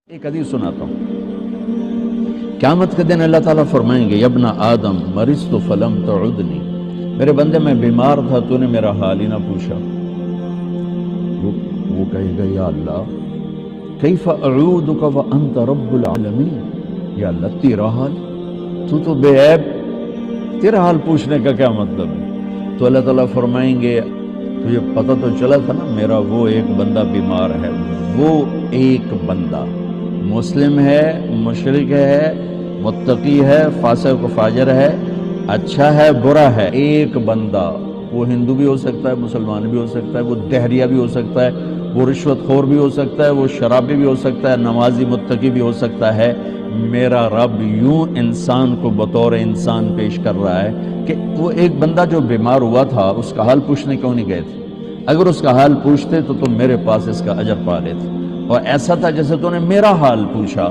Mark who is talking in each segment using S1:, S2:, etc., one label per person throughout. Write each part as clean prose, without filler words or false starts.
S1: ایک حدیث سناتا ہوں. قیامت کے دن اللہ تعالیٰ فرمائیں گے یبن آدم مرضت فلم تعدنی، میرے بندے میں بیمار تھا تو نے میرا حال ہی نہ پوچھا. وہ کہے گا یا اللہ کیف اعودک وانت رب العالمین، یا اللہ تیرا حال، تو بے عیب، تیرا حال پوچھنے کا کیا مطلب ہے؟ تو اللہ تعالیٰ فرمائیں گے تجھے پتہ تو چلا تھا نا میرا وہ ایک بندہ بیمار ہے، وہ ایک بندہ مسلم ہے، مشرک ہے، متقی ہے، فاسق و فاجر ہے، اچھا ہے، برا ہے، ایک بندہ، وہ ہندو بھی ہو سکتا ہے، مسلمان بھی ہو سکتا ہے، وہ دہریہ بھی ہو سکتا ہے، وہ رشوت خور بھی ہو سکتا ہے، وہ شرابی بھی ہو سکتا ہے، نمازی متقی بھی ہو سکتا ہے. میرا رب یوں انسان کو بطور انسان پیش کر رہا ہے کہ وہ ایک بندہ جو بیمار ہوا تھا اس کا حال پوچھنے کیوں نہیں گئے تھے؟ اگر اس کا حال پوچھتے تو تم میرے پاس اس کا اجر پا لیتے. اور ایسا تھا جیسے تو نے میرا حال پوچھا.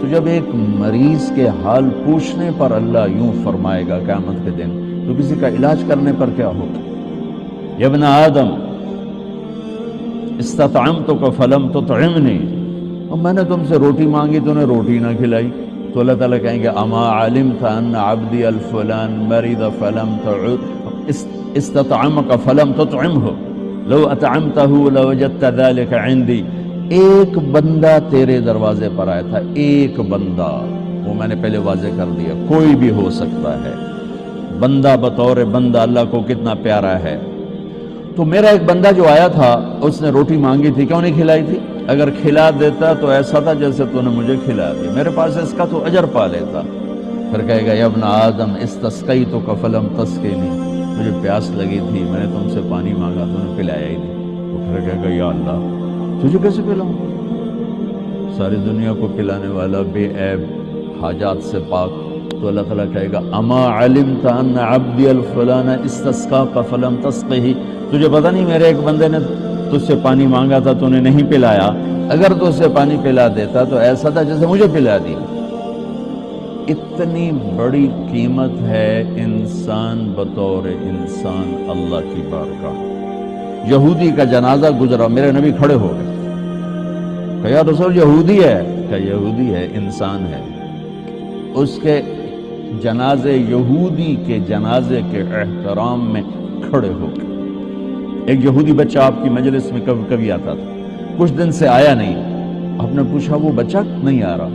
S1: تو جب ایک مریض کے حال پوچھنے پر اللہ یوں فرمائے گا قیامت کے دن، تو کسی کا علاج کرنے پر کیا ہوگا؟ یا ابن آدم استطعمتک فلم تطعمنی، اور میں نے تم سے روٹی مانگی تو نے روٹی نہ کھلائی. تو اللہ تعالیٰ کہیں گے اما علمت ان عبدی الفلان مرض فلم استطعمک فلم تطعمہ لو اطعمتہ لوجدت ذلک عندی. ایک بندہ تیرے دروازے پر آیا تھا، ایک بندہ، وہ میں نے پہلے واضح کر دیا، کوئی بھی ہو سکتا ہے. بندہ بطور بندہ اللہ کو کتنا پیارا ہے. تو میرا ایک بندہ جو آیا تھا اس نے روٹی مانگی تھی، کیوں نہیں کھلائی تھی؟ اگر کھلا دیتا تو ایسا تھا جیسے تو نے مجھے کھلا دیا، میرے پاس اس کا تو اجر پا لیتا. پھر کہے گا یا ابن آدم استسقیتک فلم تسقینی، مجھے پیاس لگی تھی، میں نے تم سے پانی مانگا تو نے پلایا ہی نہیں. وہ پھر کہے گا یا اللہ تجھے کیسے پلاؤں؟ ساری دنیا کو پلانے والا، بے عیب، حاجات سے پاک. تو اللہ تعالیٰ کہے گا اما علمت ان عبدی الفلان استسقاک فلم تسقہ، تجھے پتہ نہیں میرے ایک بندے نے تجھ سے پانی مانگا تھا تو نے نہیں پلایا؟ اگر تو اسے پانی پلا دیتا تو ایسا تھا جیسے مجھے پلا دی. اتنی بڑی قیمت ہے انسان بطور انسان اللہ کی بارگاہ. یہودی کا جنازہ گزرا، میرے نبی کھڑے ہو گئے کہ یا رسول یہودی ہے، کہ یہودی ہے، انسان ہے. اس کے جنازے، یہودی کے جنازے کے احترام میں کھڑے ہو گئے. ایک یہودی بچہ آپ کی مجلس میں کبھی آتا تھا، کچھ دن سے آیا نہیں. آپ نے پوچھا وہ بچہ نہیں آ رہا،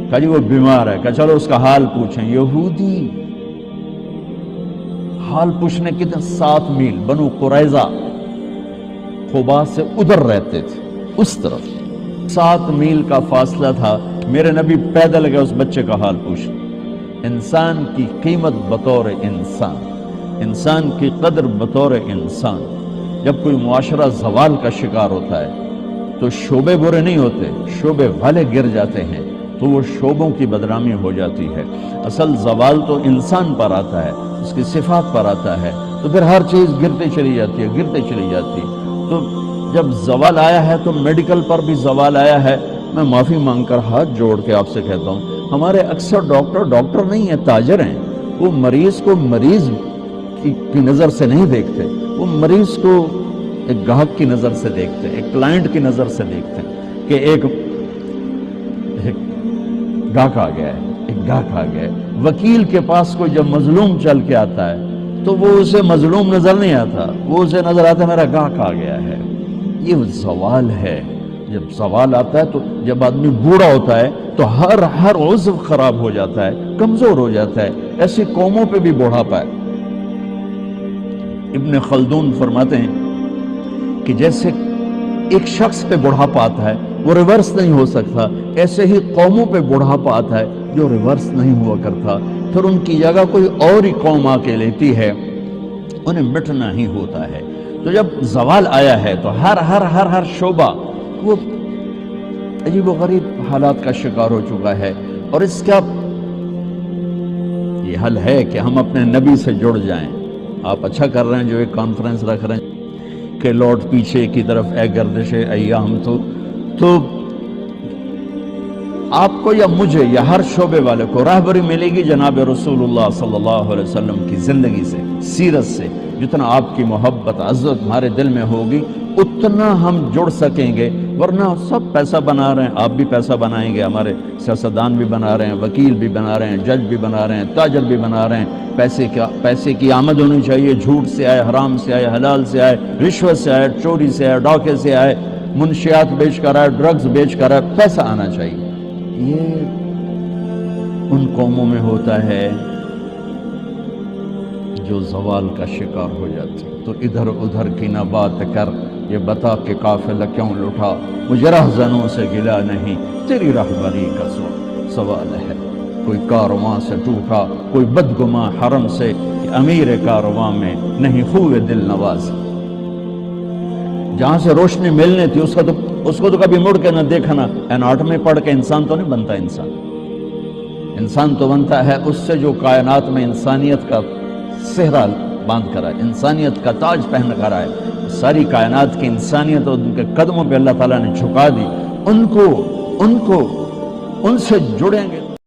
S1: کہا جی وہ بیمار ہے، کہا چلو اس کا حال پوچھیں. یہودی حال پوچھنے کتنے 7 میل بنو قریظہ خبا سے ادھر رہتے تھے، اس طرف 7 میل کا فاصلہ تھا. میرے نبی پیدل گئے اس بچے کا حال پوچھ. انسان کی قیمت بطور انسان، انسان کی قدر بطور انسان. جب کوئی معاشرہ زوال کا شکار ہوتا ہے تو شعبے برے نہیں ہوتے، شعبے والے گر جاتے ہیں تو وہ شعبوں کی بدنامی ہو جاتی ہے. اصل زوال تو انسان پر آتا ہے، اس کی صفات پر آتا ہے، تو پھر ہر چیز گرتے چلی جاتی ہے، گرتے چلی جاتی ہے. تو جب زوال آیا ہے تو میڈیکل پر بھی زوال آیا ہے. میں معافی مانگ کر ہاتھ جوڑ کے آپ سے کہتا ہوں، ہمارے اکثر ڈاکٹر نہیں ہیں، تاجر ہیں. وہ مریض کو مریض کی نظر سے نہیں دیکھتے، وہ مریض کو ایک گاہک کی نظر سے دیکھتے، ایک کلائنٹ کی نظر سے دیکھتے کہ ایک گاہک آ گیا ہے، ایک گاہک آ گیا ہے. وکیل کے پاس کوئی جب مظلوم چل کے آتا ہے تو وہ اسے مظلوم نظر نہیں آتا، وہ اسے نظر آتا ہے میرا گاہک آ گیا ہے. یہ زوال ہے. جب زوال آتا ہے تو جب آدمی بوڑھا ہوتا ہے تو ہر عضو خراب ہو جاتا ہے، کمزور ہو جاتا ہے. ایسی قوموں پہ بھی بوڑھاپا ہے. ابن خلدون فرماتے ہیں کہ جیسے ایک شخص پہ بڑھاپا آتا ہے وہ ریورس نہیں ہو سکتا، ایسے ہی قوموں پہ بڑھاپا آتا ہے جو ریورس نہیں ہوا کرتا. پھر ان کی جگہ کوئی اور ہی قوم آ کے لیتی ہے، انہیں مٹنا ہی ہوتا ہے. تو جب زوال آیا ہے تو ہر شعبہ وہ عجیب و غریب حالات کا شکار ہو چکا ہے. اور اس کا یہ حل ہے کہ ہم اپنے نبی سے جڑ جائیں. آپ اچھا کر رہے ہیں جو ایک کانفرنس رکھ رہے ہیں کہ لوٹ پیچھے کی طرف اے گردش ایام. تو آپ کو یا مجھے یا ہر شعبے والے کو راہبری ملے گی جناب رسول اللہ صلی اللہ علیہ وسلم کی زندگی سے، سیرت سے. جتنا آپ کی محبت عزت ہمارے دل میں ہوگی اتنا ہم جڑ سکیں گے ورنہ سب پیسہ بنا رہے ہیں، آپ بھی پیسہ بنائیں گے، ہمارے سیاستدان بھی بنا رہے ہیں، وکیل بھی بنا رہے ہیں، جج بھی بنا رہے ہیں، تاجر بھی بنا رہے ہیں۔ پیسے کی آمد ہونی چاہیے، جھوٹ سے آئے، حرام سے آئے، حلال سے آئے، رشوت سے آئے، چوری سے آئے، ڈاکے سے آئے، منشیات بیچ کر آئے، ڈرگز بیچ کر آئے، پیسہ آنا چاہیے۔ یہ ان قوموں میں ہوتا ہے جو زوال کا شکار ہو جاتی۔ تو ادھر ادھر کی نہ بات کر، یہ بتا کہ قافلہ کیوں لٹا، مجھے رہزنوں سے گلا نہیں، تیری رہبری کا سوال ہے۔ کوئی کارواں سے ٹوٹا، کوئی بدگماں حرم سے، کہ امیر کارواں میں نہیں خوب دل نواز۔ جہاں سے روشنی ملنے تھی اس کو تو کبھی مڑ کے نہ دیکھنا۔ اناٹمی پڑھ کے انسان تو نہیں بنتا، انسان تو بنتا ہے اس سے جو کائنات میں انسانیت کا صحرا باندھ کر آئے، انسانیت کا تاج پہن کر آئے۔ ساری کائنات کی انسانیت اور ان کے قدموں پہ اللہ تعالیٰ نے جھکا دی، ان سے جڑیں گے۔